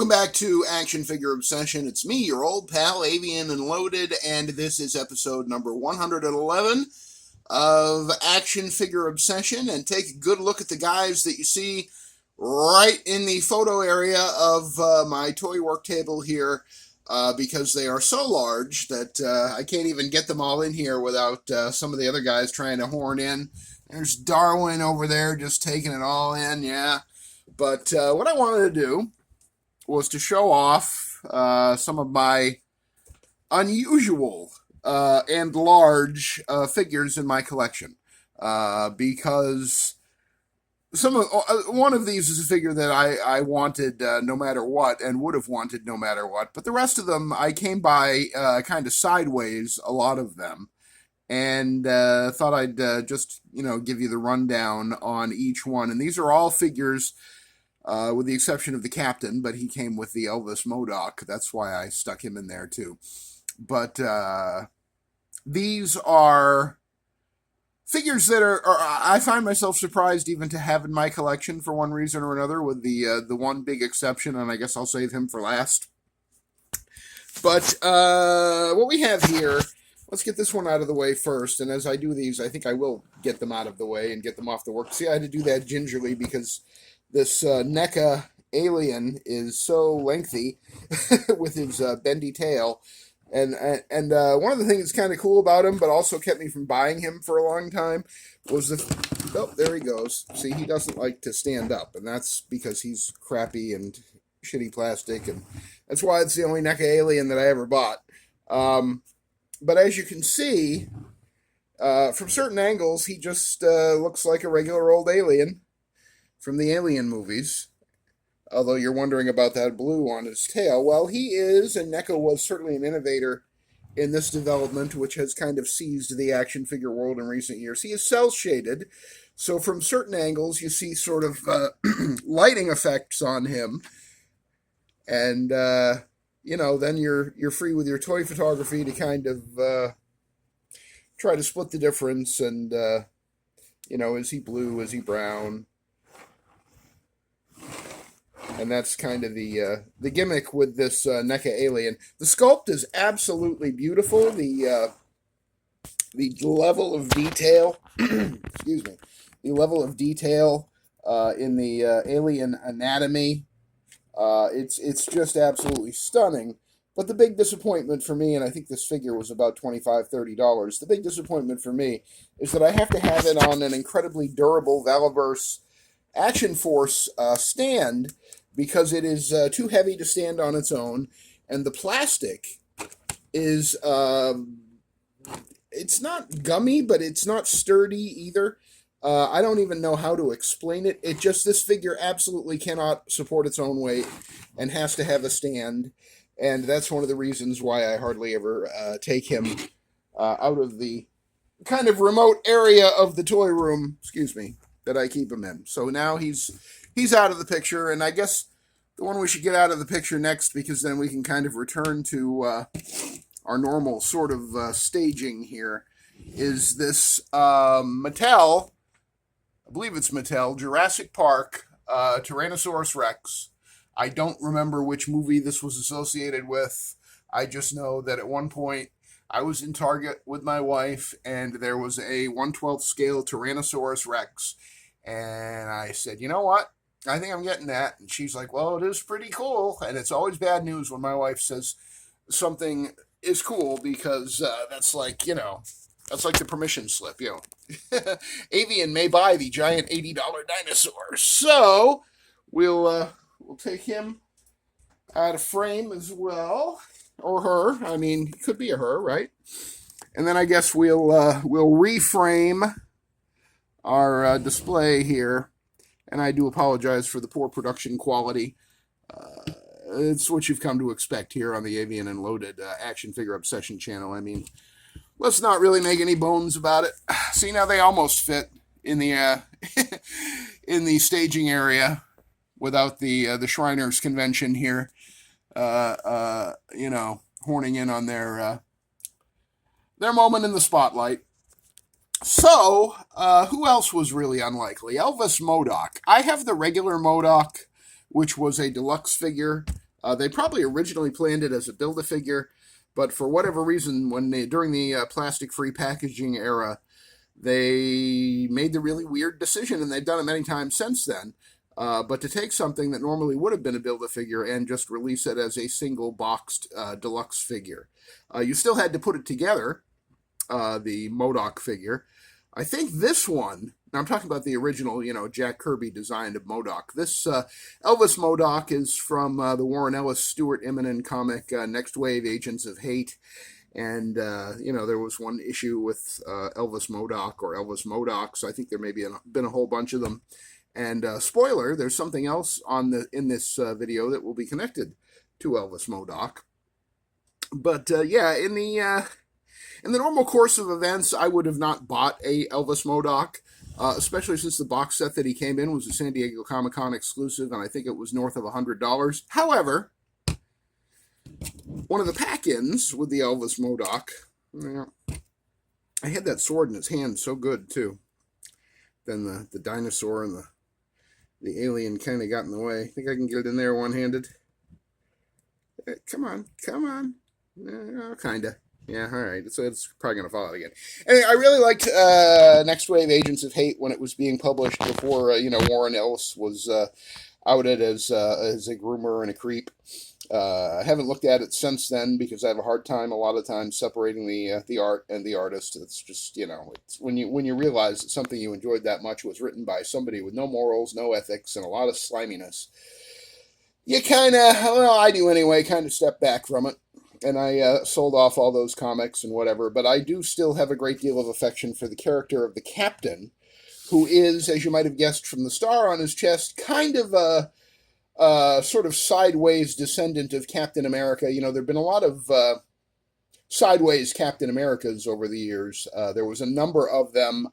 Welcome back to Action Figure Obsession. It's me, your old pal, Avian and Loaded, and this is episode number 111 of Action Figure Obsession. And take a good look at the guys that you see right in the photo area of my toy work table here, because they are so large that I can't even get them all in here without some of the other guys trying to horn in. There's Darwin over there just taking it all in, yeah. But what I wanted to do was to show off some of my unusual and large figures in my collection, because one of these is a figure that I wanted no matter what, and would have wanted no matter what, but the rest of them I came by kind of sideways, a lot of them, and thought I'd just give you the rundown on each one. And these are all figures, with the exception of the captain, but he came with the Elvis MODOK. That's why I stuck him in there too. But these are figures that are I find myself surprised even to have in my collection for one reason or another, with the one big exception, and I guess I'll save him for last. But what we have here, let's get this one out of the way first. And as I do these, I think I will get them out of the way and get them off the work. See, I had to do that gingerly because this NECA alien is so lengthy with his bendy tail. And one of the things that's kind of cool about him, but also kept me from buying him for a long time, was oh, there he goes. See, he doesn't like to stand up, and that's because he's crappy and shitty plastic, and that's why it's the only NECA alien that I ever bought. But as you can see, from certain angles, he just looks like a regular old alien from the Alien movies. Although you're wondering about that blue on his tail. Well, he is, and NECA was certainly an innovator in this development, which has kind of seized the action figure world in recent years. He is cel-shaded, so from certain angles you see sort of lighting effects on him. And, then you're free with your toy photography to kind of try to split the difference. And, is he blue? Is he brown? And that's kind of the gimmick with this NECA alien. The sculpt is absolutely beautiful. The level of detail, excuse me, the level of detail in the alien anatomy, it's just absolutely stunning. But the big disappointment for me, and I think this figure was about $25, $30, the big disappointment for me is that I have to have it on an incredibly durable Valaverse Action Force stand, because it is too heavy to stand on its own, and the plastic is, it's not gummy, but it's not sturdy either. I don't even know how to explain it. This figure absolutely cannot support its own weight and has to have a stand, and that's one of the reasons why I hardly ever take him out of the kind of remote area of the toy room, excuse me, that I keep him in. So now he's out of the picture, and I guess the one we should get out of the picture next, because then we can kind of return to our normal sort of staging here, is this Mattel, I believe it's Mattel, Jurassic Park Tyrannosaurus Rex. I don't remember which movie this was associated with. I just know that at one point I was in Target with my wife, and there was a 1/12 scale Tyrannosaurus Rex. And I said, you know what? I think I'm getting that. And she's like, well, it is pretty cool. And it's always bad news when my wife says something is cool, because that's like the permission slip, Avian may buy the giant $80 dinosaur. So we'll take him out of frame as well. Or her. I mean, it could be a her, right? And then I guess we'll reframe our display here, and I do apologize for the poor production quality. It's what you've come to expect here on the Avian and Loaded Action Figure Obsession channel. I mean, let's not really make any bones about it. See, now they almost fit in the in the staging area without the Shriners convention here, horning in on their moment in the spotlight. So, who else was really unlikely? Elvis MODOK. I have the regular MODOK, which was a deluxe figure They probably originally planned it as a Build-A-Figure, but for whatever reason, during the plastic-free packaging era, they made the really weird decision, and they've done it many times since then. But to take something that normally would have been a Build-A-Figure and just release it as a single boxed deluxe figure. You still had to put it together, the MODOK figure. I think this one, now I'm talking about the original, Jack Kirby designed of MODOK. This Elvis MODOK is from the Warren Ellis, Stuart Immonen comic, Next Wave Agents of Hate. And, there was one issue with Elvis MODOK or Elvis MODOKs. I think there may be been a whole bunch of them. And spoiler, there's something else in this video that will be connected to Elvis MODOK. But in the normal course of events, I would have not bought a Elvis MODOK, especially since the box set that he came in was a San Diego Comic-Con exclusive, and I think it was north of $100. However, one of the pack-ins with the Elvis MODOK, I had that sword in his hand so good, too. Then the dinosaur and the alien kind of got in the way. I think I can get it in there one-handed. Come on. Kind of. Yeah, all right. So it's probably going to fall out again. Anyway, I really liked Next Wave Agents of Hate when it was being published before, Warren Ellis was outed as a groomer and a creep. I haven't looked at it since then because I have a hard time a lot of times separating the art and the artist. It's just, it's when you realize that something you enjoyed that much was written by somebody with no morals, no ethics, and a lot of sliminess, you kind of, I do anyway, kind of step back from it. And I sold off all those comics and whatever, but I do still have a great deal of affection for the character of the Captain, who is, as you might have guessed from the star on his chest, kind of a sort of sideways descendant of Captain America. There have been a lot of sideways Captain Americas over the years. There was a number of them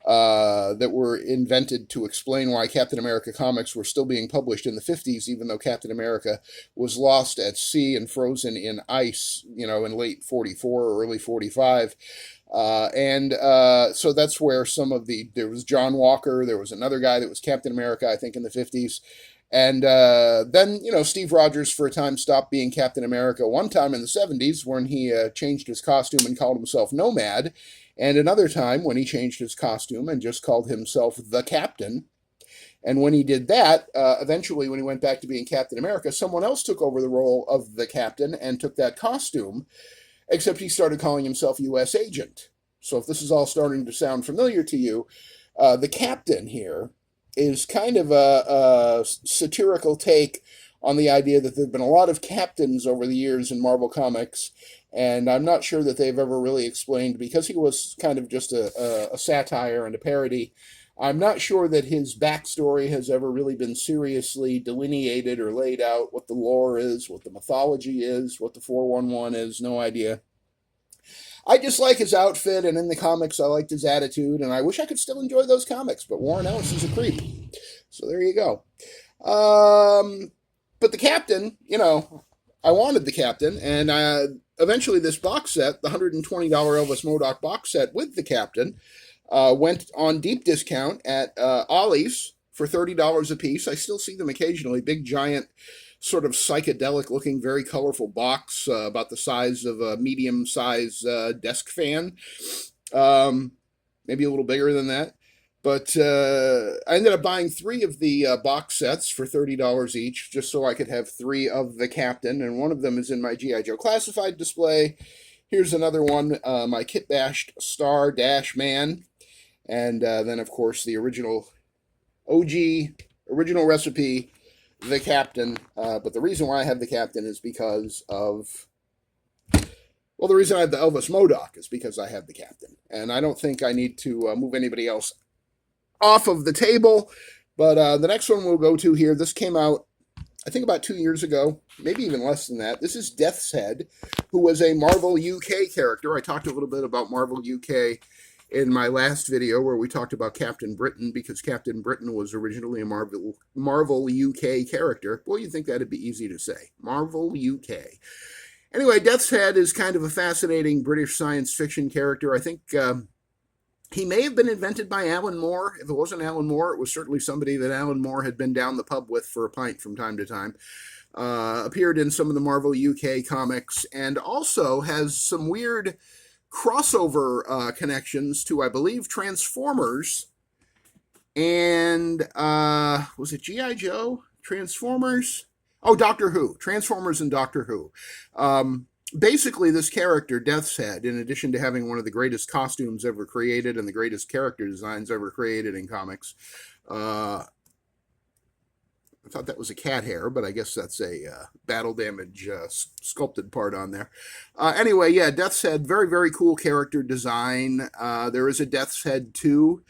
that were invented to explain why Captain America comics were still being published in the 50s, even though Captain America was lost at sea and frozen in ice, in late 44 or early 45. So that's where there was John Walker, there was another guy that was Captain America, I think, in the 50s. And then, Steve Rogers for a time stopped being Captain America one time in the 70s when he changed his costume and called himself Nomad, and another time when he changed his costume and just called himself the Captain. And when he did that, eventually when he went back to being Captain America, someone else took over the role of the Captain and took that costume, except he started calling himself U.S. Agent. So if this is all starting to sound familiar to you, the Captain here is kind of a satirical take on the idea that there have been a lot of captains over the years in Marvel Comics, and I'm not sure that they've ever really explained, because he was kind of just a satire and a parody, I'm not sure that his backstory has ever really been seriously delineated or laid out, what the lore is, what the mythology is, what the 411 is, no idea. I just like his outfit, and in the comics I liked his attitude, and I wish I could still enjoy those comics, but Warren Ellis is a creep. So there you go. But the Captain, I wanted the Captain, and eventually this box set, the $120 Elvis MODOK box set with the Captain, went on deep discount at Ollie's for $30 a piece. I still see them occasionally, big giant sort of psychedelic looking, very colorful box, about the size of a medium size desk fan, maybe a little bigger than that. But I ended up buying 3 of the box sets for $30 each, just so I could have 3 of the Captain, and one of them is in my G.I. Joe Classified display. Here's another one, my Kit Bashed Star Dash Man, and then, of course, the original recipe, the Captain. But the reason why I have the Captain is because of... Well, the reason I have the Elvis MODOK is because I have the Captain. And I don't think I need to move anybody else off of the table. But the next one we'll go to here, this came out, I think, about 2 years ago, maybe even less than that. This is Death's Head, who was a Marvel UK character. I talked a little bit about Marvel UK in my last video where we talked about Captain Britain, because Captain Britain was originally a Marvel UK character. Well, you'd think that'd be easy to say. Marvel UK. Anyway, Death's Head is kind of a fascinating British science fiction character. I think he may have been invented by Alan Moore. If it wasn't Alan Moore, it was certainly somebody that Alan Moore had been down the pub with for a pint from time to time. appeared in some of the Marvel UK comics, and also has some weird crossover connections to, I believe, Transformers and was it G.I. Joe? Transformers? Oh, Doctor Who. Transformers and Doctor Who. Basically, this character, Death's Head, in addition to having one of the greatest costumes ever created and the greatest character designs ever created in comics, I thought that was a cat hair, but I guess that's a battle damage sculpted part on there. Anyway, yeah, Death's Head, very, very cool character design. There is a Death's Head 2,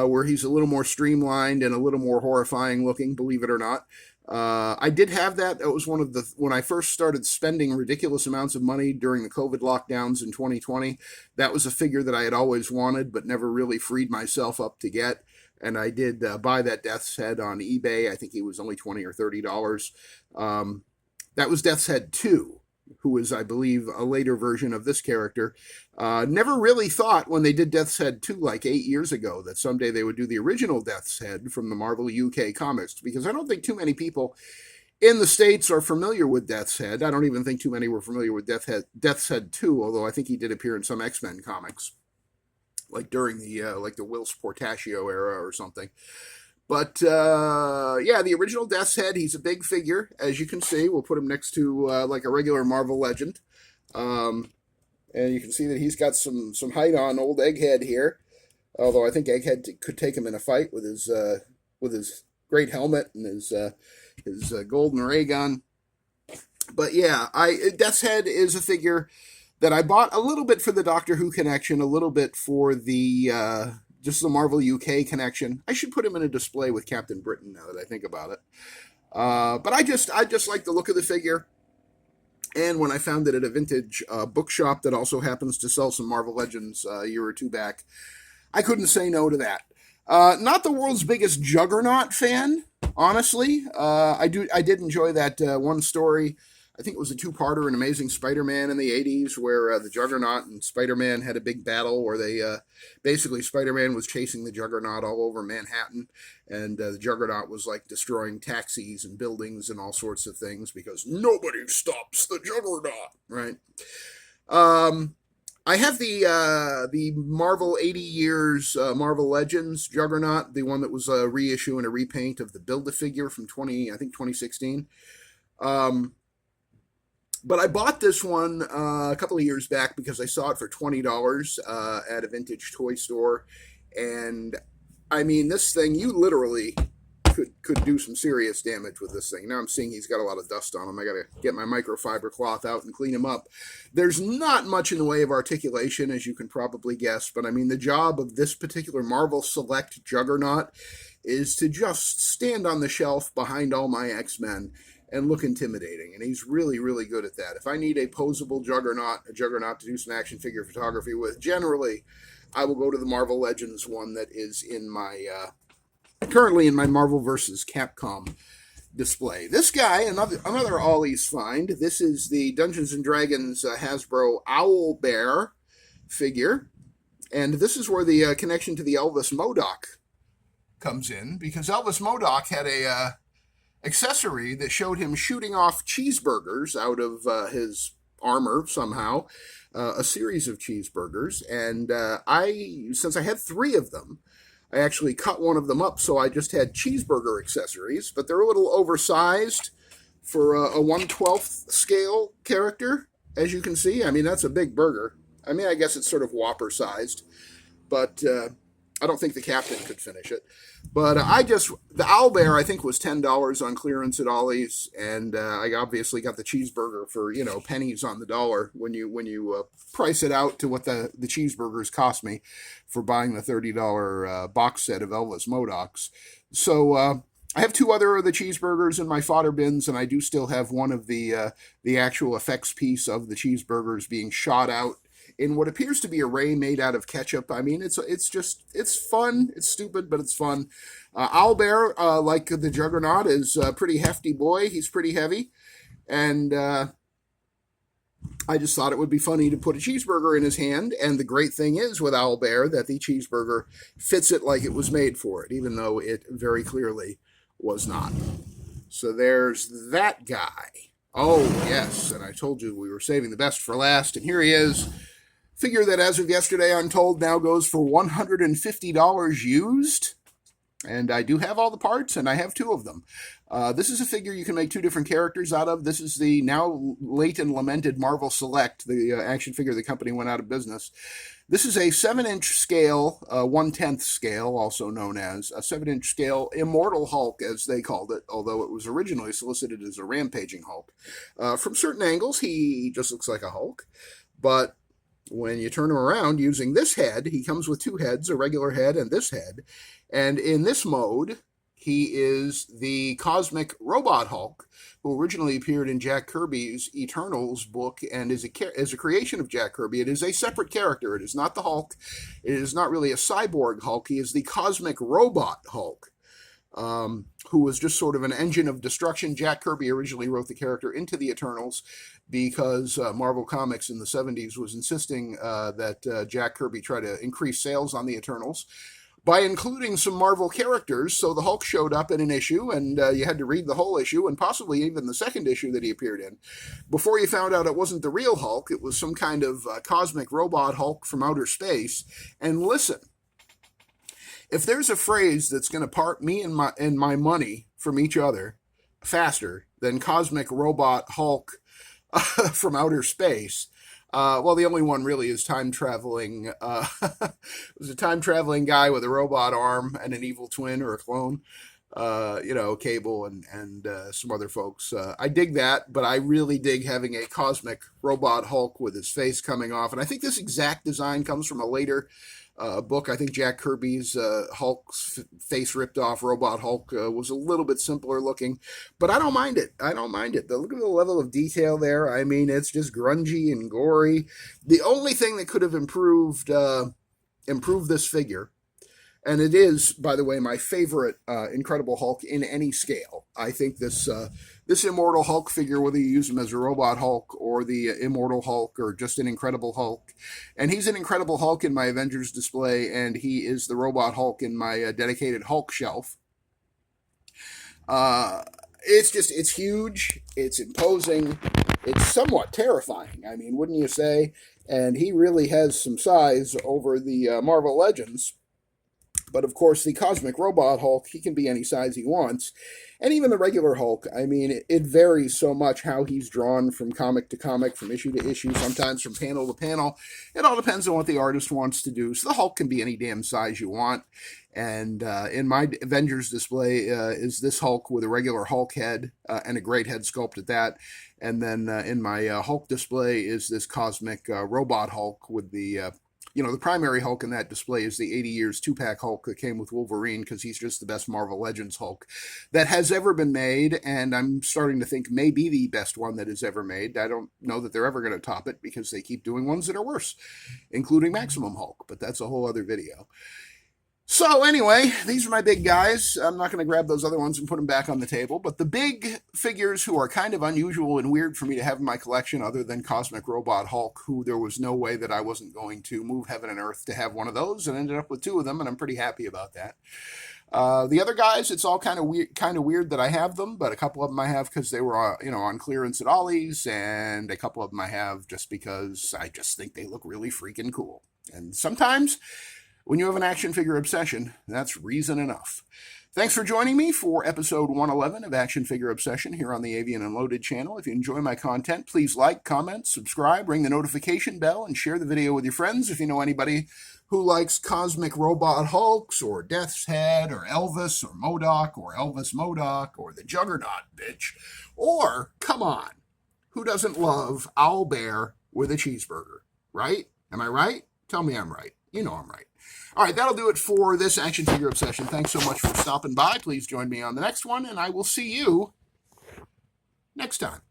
where he's a little more streamlined and a little more horrifying looking, believe it or not. I did have that. It was one of when I first started spending ridiculous amounts of money during the COVID lockdowns in 2020, that was a figure that I had always wanted, but never really freed myself up to get. And I did buy that Death's Head on eBay. I think he was only $20 or $30. That was Death's Head 2, who is, I believe, a later version of this character. Never really thought when they did Death's Head 2 like 8 years ago that someday they would do the original Death's Head from the Marvel UK comics, because I don't think too many people in the States are familiar with Death's Head. I don't even think too many were familiar with Death's Head 2, although I think he did appear in some X-Men comics, like during the Whilce Portacio era or something. But yeah, the original Death's Head, he's a big figure, as you can see. We'll put him next to like a regular Marvel Legend. And you can see that he's got some height on old Egghead here. Although I think Egghead could take him in a fight with his great helmet and his golden ray gun. But yeah, Death's Head is a figure that I bought a little bit for the Doctor Who connection, a little bit for the just the Marvel UK connection. I should put him in a display with Captain Britain now that I think about it. But I just like the look of the figure. And when I found it at a vintage bookshop that also happens to sell some Marvel Legends a year or two back, I couldn't say no to that. Not the world's biggest Juggernaut fan, honestly. I did enjoy that one story. I think it was a two-parter in Amazing Spider-Man in the 80s, where the Juggernaut and Spider-Man had a big battle where they basically Spider-Man was chasing the Juggernaut all over Manhattan, and the Juggernaut was like destroying taxis and buildings and all sorts of things because nobody stops the Juggernaut, right? I have the Marvel 80 Years Marvel Legends Juggernaut, the one that was a reissue and a repaint of the Build-A-Figure from 2016. But I bought this one a couple of years back because I saw it for $20 at a vintage toy store. And I mean, this thing, you literally could do some serious damage with this thing. Now I'm seeing he's got a lot of dust on him. I got to get my microfiber cloth out and clean him up. There's not much in the way of articulation, as you can probably guess. But I mean, the job of this particular Marvel Select Juggernaut is to just stand on the shelf behind all my X-Men and look intimidating, and he's really, really good at that. If I need a posable Juggernaut, to do some action figure photography with, generally, I will go to the Marvel Legends one that is in my, currently in my Marvel vs. Capcom display. This guy, another Ollie's find. This is the Dungeons & Dragons Hasbro Owlbear figure, and this is where the connection to the Elvis Modoc comes in, because Elvis Modoc had a accessory that showed him shooting off cheeseburgers out of his armor somehow, a series of cheeseburgers. And since I had 3 of them, I actually cut one of them up, so I just had cheeseburger accessories, but they're a little oversized for a 1/12 scale character, as you can see. I mean, that's a big burger. I mean, I guess it's sort of Whopper sized, but I don't think the captain could finish it. But the Owlbear, I think, was $10 on clearance at Ollie's, and I obviously got the cheeseburger for, pennies on the dollar when you price it out to what the cheeseburgers cost me for buying the $30 box set of Elvis Modocs. So I have 2 other of the cheeseburgers in my fodder bins, and I do still have one of the actual effects piece of the cheeseburgers being shot out in what appears to be a ray made out of ketchup. I mean, it's fun. It's stupid, but it's fun. Owlbear, like the Juggernaut, is a pretty hefty boy. He's pretty heavy. And I just thought it would be funny to put a cheeseburger in his hand. And the great thing is with Owlbear that the cheeseburger fits it like it was made for it, even though it very clearly was not. So there's that guy. Oh, yes, and I told you we were saving the best for last, and here he is. Figure that as of yesterday, I'm told, now goes for $150 used. And I do have all the parts, and I have two of them. This is a figure you can make two different characters out of. This is the now late and lamented Marvel Select, the action figure the company went out of business. This is a 7-inch scale, 1/10 scale, also known as a 7-inch scale Immortal Hulk, as they called it, although it was originally solicited as a Rampaging Hulk. From certain angles, he just looks like a Hulk, but when you turn him around using this head, he comes with two heads, a regular head and this head. And in this mode, he is the Cosmic Robot Hulk, who originally appeared in Jack Kirby's Eternals book and is a creation of Jack Kirby. It is a separate character. It is not the Hulk. It is not really a cyborg Hulk. He is the Cosmic Robot Hulk, who was just sort of an engine of destruction. Jack Kirby originally wrote the character into the Eternals because Marvel Comics in the 70s was insisting that Jack Kirby try to increase sales on the Eternals by including some Marvel characters. So the Hulk showed up in an issue, and you had to read the whole issue, and possibly even the second issue that he appeared in, before you found out it wasn't the real Hulk. It was some kind of cosmic robot Hulk from outer space. And listen, if there's a phrase that's going to part me and my money from each other faster than Cosmic Robot Hulk from outer space, well, the only one really is time-traveling. It was a time-traveling guy with a robot arm and an evil twin or a clone. Cable and some other folks. I dig that, but I really dig having a Cosmic Robot Hulk with his face coming off. And I think this exact design comes from a later book. I think Jack Kirby's Hulk's face ripped off Robot Hulk was a little bit simpler looking, but I don't mind it. Look at the level of detail there. I mean, it's just grungy and gory. The only thing that could have improved this figure, and it is, by the way, my favorite Incredible Hulk in any scale. I think this Immortal Hulk figure, whether you use him as a Robot Hulk or the Immortal Hulk or just an Incredible Hulk, and he's an Incredible Hulk in my Avengers display, and he is the Robot Hulk in my dedicated Hulk shelf. It's huge, it's imposing, it's somewhat terrifying, I mean, wouldn't you say? And he really has some size over the Marvel Legends. But of course, the Cosmic Robot Hulk, he can be any size he wants. And even the regular Hulk, I mean, it varies so much how he's drawn from comic to comic, from issue to issue, sometimes from panel to panel. It all depends on what the artist wants to do. So the Hulk can be any damn size you want. And in my Avengers display is this Hulk with a regular Hulk head and a great head sculpt at that. And then in my Hulk display is this Cosmic Robot Hulk with the primary Hulk in that display is the 80 Years 2-pack Hulk that came with Wolverine, because he's just the best Marvel Legends Hulk that has ever been made, and I'm starting to think maybe the best one that is ever made. I don't know that they're ever going to top it, because they keep doing ones that are worse, including Maximum Hulk, but that's a whole other video. So anyway, these are my big guys. I'm not going to grab those other ones and put them back on the table, but the big figures who are kind of unusual and weird for me to have in my collection, other than Cosmic Robot Hulk, who there was no way that I wasn't going to move heaven and earth to have one of those, and ended up with two of them, and I'm pretty happy about that. The other guys, it's all kind of weird that I have them, but a couple of them I have because they were on clearance at Ollie's, and a couple of them I have just because I just think they look really freaking cool. And sometimes when you have an action figure obsession, that's reason enough. Thanks for joining me for episode 111 of Action Figure Obsession here on the Avian Unloaded channel. If you enjoy my content, please like, comment, subscribe, ring the notification bell, and share the video with your friends. If you know anybody who likes Cosmic Robot Hulks, or Death's Head, or Elvis, or MODOK, or Elvis MODOK, or the Juggernaut bitch, or, come on, who doesn't love Owlbear with a cheeseburger, right? Am I right? Tell me I'm right. You know I'm right. All right, that'll do it for this Action Figure Obsession. Thanks so much for stopping by. Please join me on the next one, and I will see you next time.